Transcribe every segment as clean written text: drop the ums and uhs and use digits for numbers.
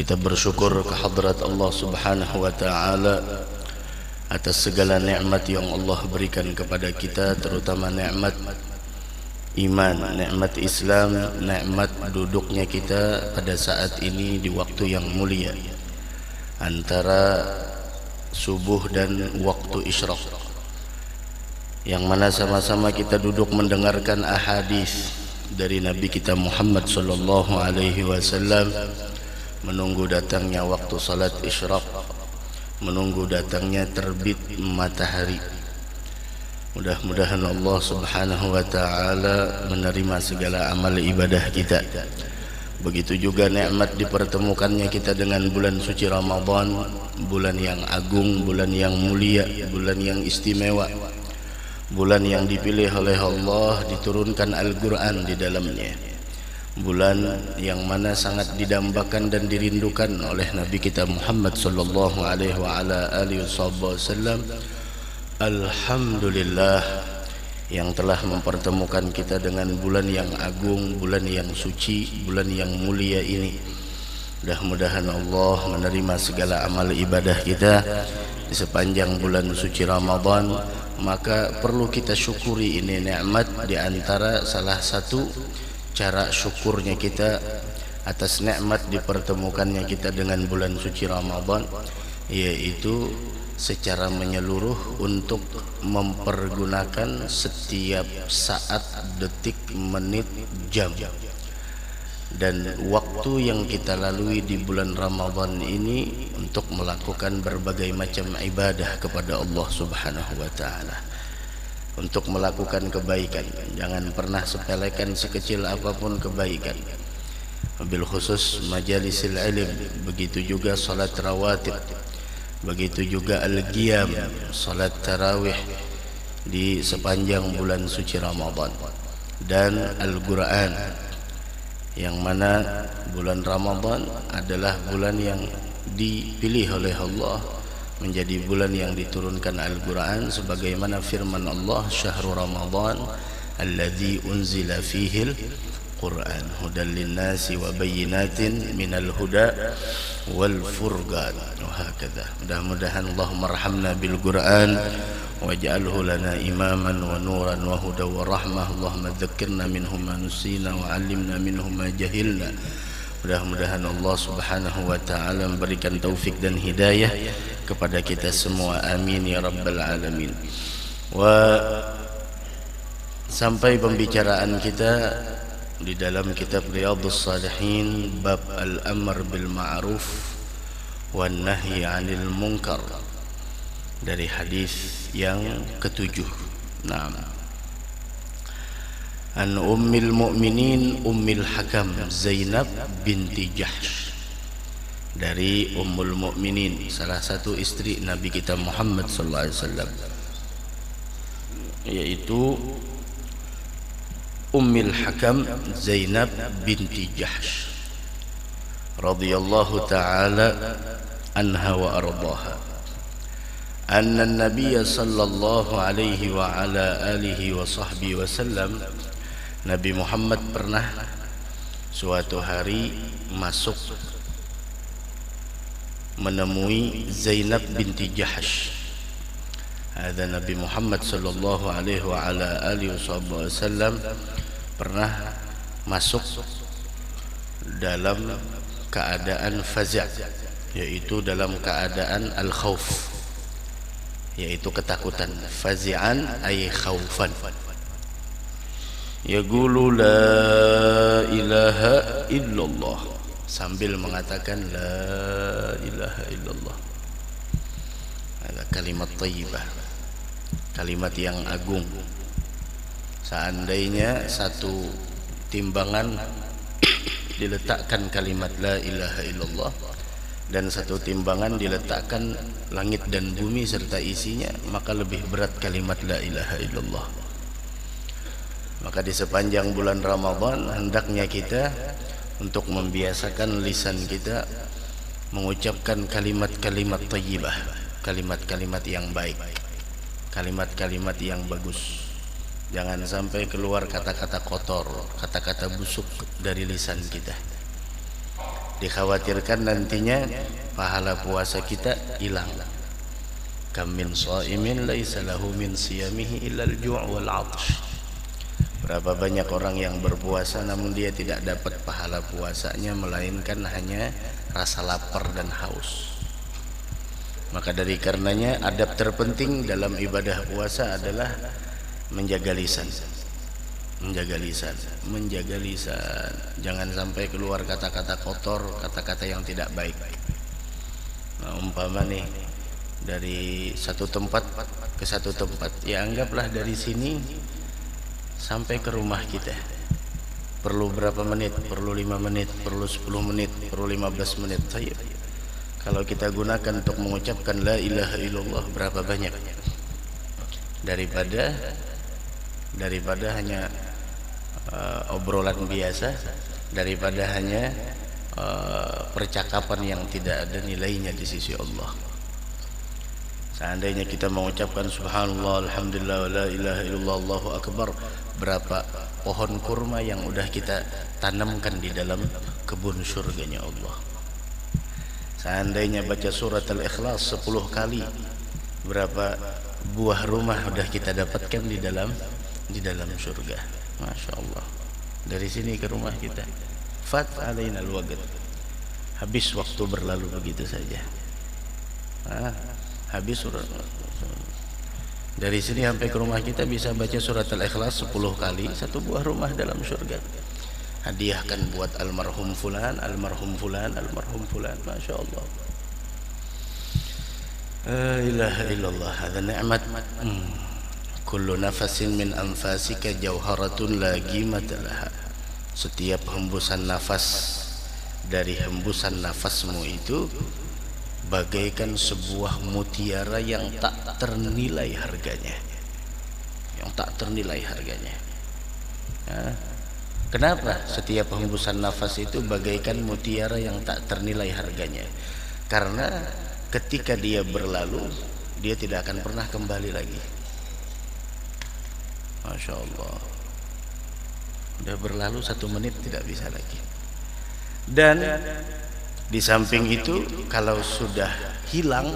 Kita bersyukur kehadrat Allah Subhanahu wa taala atas segala nikmat yang Allah berikan kepada kita, terutama nikmat iman, nikmat Islam, nikmat duduknya kita pada saat ini di waktu yang mulia antara subuh dan waktu isyraq, yang mana sama-sama kita duduk mendengarkan ahadits dari Nabi kita Muhammad sallallahu alaihi wasallam, menunggu datangnya waktu salat isyraq, menunggu datangnya terbit matahari. Mudah-mudahan Allah Subhanahu wa taala menerima segala amal ibadah kita. Begitu juga nikmat dipertemukannya kita dengan bulan suci Ramadan, bulan yang agung, bulan yang mulia, bulan yang istimewa, bulan yang dipilih oleh Allah, diturunkan Al-Quran di dalamnya, bulan yang mana sangat didambakan dan dirindukan oleh Nabi kita Muhammad sallallahu alaihi wa ala alihi wasallam. Alhamdulillah yang telah mempertemukan kita dengan bulan yang agung, bulan yang suci, bulan yang mulia ini. Mudah-mudahan Allah menerima segala amal ibadah kita di sepanjang bulan suci Ramadan. Maka perlu kita syukuri ini nikmat. Di antara salah satu cara syukurnya kita atas nikmat dipertemukannya kita dengan bulan suci Ramadan, yaitu secara menyeluruh untuk mempergunakan setiap saat, detik, menit, jam dan waktu yang kita lalui di bulan Ramadan ini untuk melakukan berbagai macam ibadah kepada Allah Subhanahu wa taala, untuk melakukan kebaikan. Jangan pernah sepelekan sekecil apapun kebaikan, wabil khusus majalisil ilm, begitu juga salat rawatib, begitu juga al-qiyam, salat tarawih di sepanjang bulan suci Ramadan, dan Al-Quran, yang mana bulan Ramadan adalah bulan yang dipilih oleh Allah menjadi bulan yang diturunkan Al-Quran, sebagaimana firman Allah, syahrul Ramadan alladzi unzila fihi al-Quran hudan linnasi wa bayyinatin minal huda wal furqan wa hakadha. Mudah-mudahan Allah marhamna bil Quran waj'alhu lana imaman wa nuran wa huda wa rahmah. Allahumma dzakkirna minhu ma nusina wa 'allimna minhu ma jahilna. Mudah-mudahan Allah Subhanahu wa taala memberikan taufik dan hidayah kepada kita semua, amin ya rabbal alamin. Sampai pembicaraan kita di dalam kitab Riyadhus Shalihin, bab al-amr bil ma'ruf wan nahy 'anil munkar, dari hadis yang ketujuh. Naam. An ummil mu'minin Ummil Hakam Zainab binti Jahsh, dari Ummul Mukminin, salah satu istri Nabi kita Muhammad sallallahu alaihi wasallam, yaitu Ummil Hakam Zainab binti Jahsh radhiyallahu taala anha wa ardaha, anna an-nabiy sallallahu alaihi wa ala alihi wa sahbihi wasallam, Nabi Muhammad pernah suatu hari masuk menemui Zainab binti Jahsh. Ada Nabi Muhammad sallallahu alaihi wa ala alihi wasallam pernah masuk dalam keadaan faza', yaitu dalam keadaan al-khauf, yaitu ketakutan. Fazi'an ay khaufan. Yaqulu la ilaha illallah, sambil mengatakan la ilaha illallah. Ada kalimat thayyibah, kalimat yang agung. Seandainya satu timbangan diletakkan kalimat la ilaha illallah dan satu timbangan diletakkan langit dan bumi serta isinya, maka lebih berat kalimat la ilaha illallah. Maka di sepanjang bulan Ramadan hendaknya kita untuk membiasakan lisan kita mengucapkan kalimat-kalimat thayyibah, kalimat-kalimat yang baik, kalimat-kalimat yang bagus. Jangan sampai keluar kata-kata kotor, kata-kata busuk dari lisan kita. Dikhawatirkan nantinya pahala puasa kita hilang. Kam min shaimin laisa lahu min siyamihi illa al-ju' wal 'atsh. Berapa banyak orang yang berpuasa namun dia tidak dapat pahala puasanya melainkan hanya rasa lapar dan haus. Maka dari karenanya adab terpenting dalam ibadah puasa adalah menjaga lisan. Menjaga lisan, menjaga lisan. Jangan sampai keluar kata-kata kotor, kata-kata yang tidak baik. Nah, umpama nih dari satu tempat ke satu tempat, ya anggaplah dari sini sampai ke rumah kita perlu berapa menit? Perlu 5 menit, perlu 10 menit, perlu 15 menit. Kalau kita gunakan untuk mengucapkan la ilaha illallah berapa banyak? Daripada hanya obrolan biasa, daripada hanya percakapan yang tidak ada nilainya di sisi Allah. Seandainya kita mengucapkan subhanallah, alhamdulillah, wa la ilaha illallah, Allahu akbar, berapa pohon kurma yang udah kita tanamkan di dalam kebun surganya Allah. Seandainya baca surat Al-Ikhlas 10 kali, berapa buah rumah udah kita dapatkan di dalam surga. Masya Allah. Dari sini ke rumah kita, fat alaina al-waqt, habis waktu berlalu begitu saja. Habis surat. Dari sini sampai ke rumah kita bisa baca surat Al-Ikhlas 10 kali, satu buah rumah dalam surga. Hadiahkan buat almarhum fulan, almarhum fulan, almarhum fulan. Masya Allah. La ilaha illallah, hadha ni'mat. Kullu nafasin min anfasika jauharatun la qimata laha. Setiap hembusan nafas dari hembusan nafasmu itu bagaikan sebuah mutiara yang tak ternilai harganya. Yang tak ternilai harganya. Kenapa setiap hembusan nafas itu bagaikan mutiara yang tak ternilai harganya? Karena ketika dia berlalu, dia tidak akan pernah kembali lagi. Masya Allah. Udah berlalu 1 menit tidak bisa lagi. Dan di samping itu, kalau sudah hilang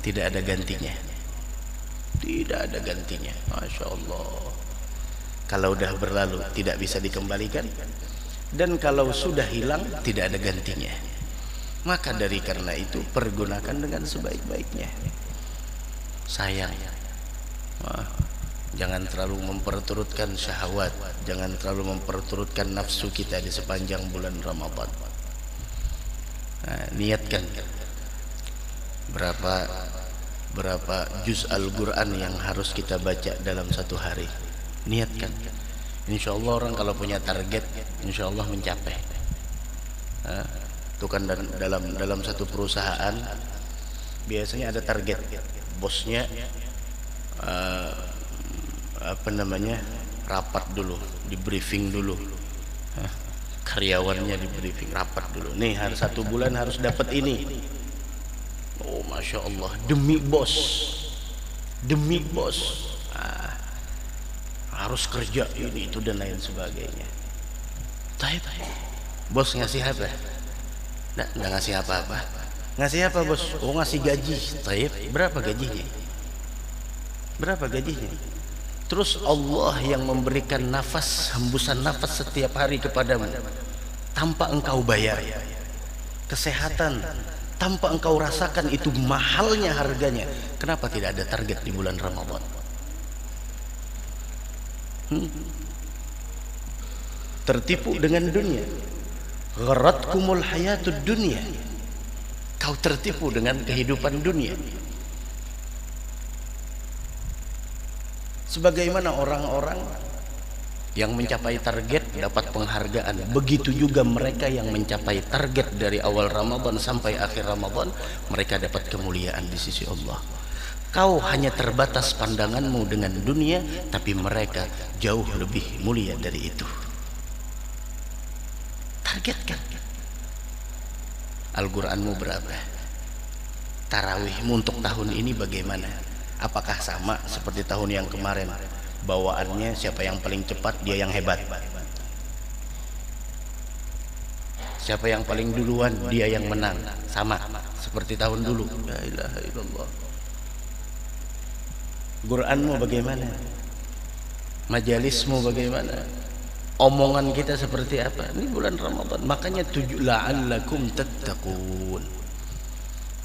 tidak ada gantinya. Tidak ada gantinya. Masya Allah. Kalau sudah berlalu tidak bisa dikembalikan, dan kalau sudah hilang tidak ada gantinya. Maka dari karena itu pergunakan dengan sebaik-baiknya. Sayang, jangan terlalu memperturutkan syahwat, jangan terlalu memperturutkan nafsu kita di sepanjang bulan Ramadan. Niatkan berapa juz Al-Quran yang harus kita baca dalam satu hari. Niatkan. Insya Allah orang kalau punya target, insya Allah mencapai. Itu kan dalam satu perusahaan biasanya ada target. Bosnya rapat dulu, di briefing dulu. Karyawannya di briefing, rapat dulu. Nih, hari 1 bulan harus dapat ini. Oh, Masya Allah, demi bos, demi bos. Harus kerja ini itu dan lain sebagainya. Taib, bos ngasih apa? Nggak ngasih apa-apa. Ngasih apa bos? Oh, ngasih gaji. Taib, berapa gajinya? Berapa gajinya? Terus Allah yang memberikan nafas, hembusan nafas setiap hari kepadamu tanpa engkau bayar. Kesehatan tanpa engkau rasakan itu mahalnya harganya. Kenapa tidak ada target di bulan Ramadan? Tertipu dengan dunia. Gharatkumul hayatud dunia. Kau tertipu dengan kehidupan dunia. Sebagaimana orang-orang yang mencapai target dapat penghargaan, begitu juga mereka yang mencapai target dari awal Ramadan sampai akhir Ramadan, mereka dapat kemuliaan di sisi Allah. Kau hanya terbatas pandanganmu dengan dunia, tapi mereka jauh lebih mulia dari itu. Targetkan. Al-Quranmu berapa? Tarawihmu untuk tahun ini bagaimana? Apakah sama seperti tahun yang kemarin? Bawaannya siapa yang paling cepat, dia yang hebat. siapa yang paling duluan dia yang menang, sama seperti tahun dulu. La ilaha illallah. Quranmu bagaimana? Majalismu bagaimana? Omongan kita seperti apa? Ini bulan Ramadan, makanya la'allakum tattaqun.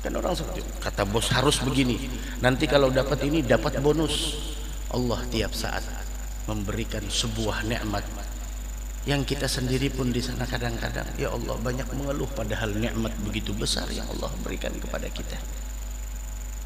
Kan orang seperti kata bos harus begini, nanti kalau dapat ini dapat bonus. Allah tiap saat memberikan sebuah nikmat yang kita sendiri pun di sana kadang-kadang ya Allah banyak mengeluh, padahal nikmat begitu besar yang Allah berikan kepada kita.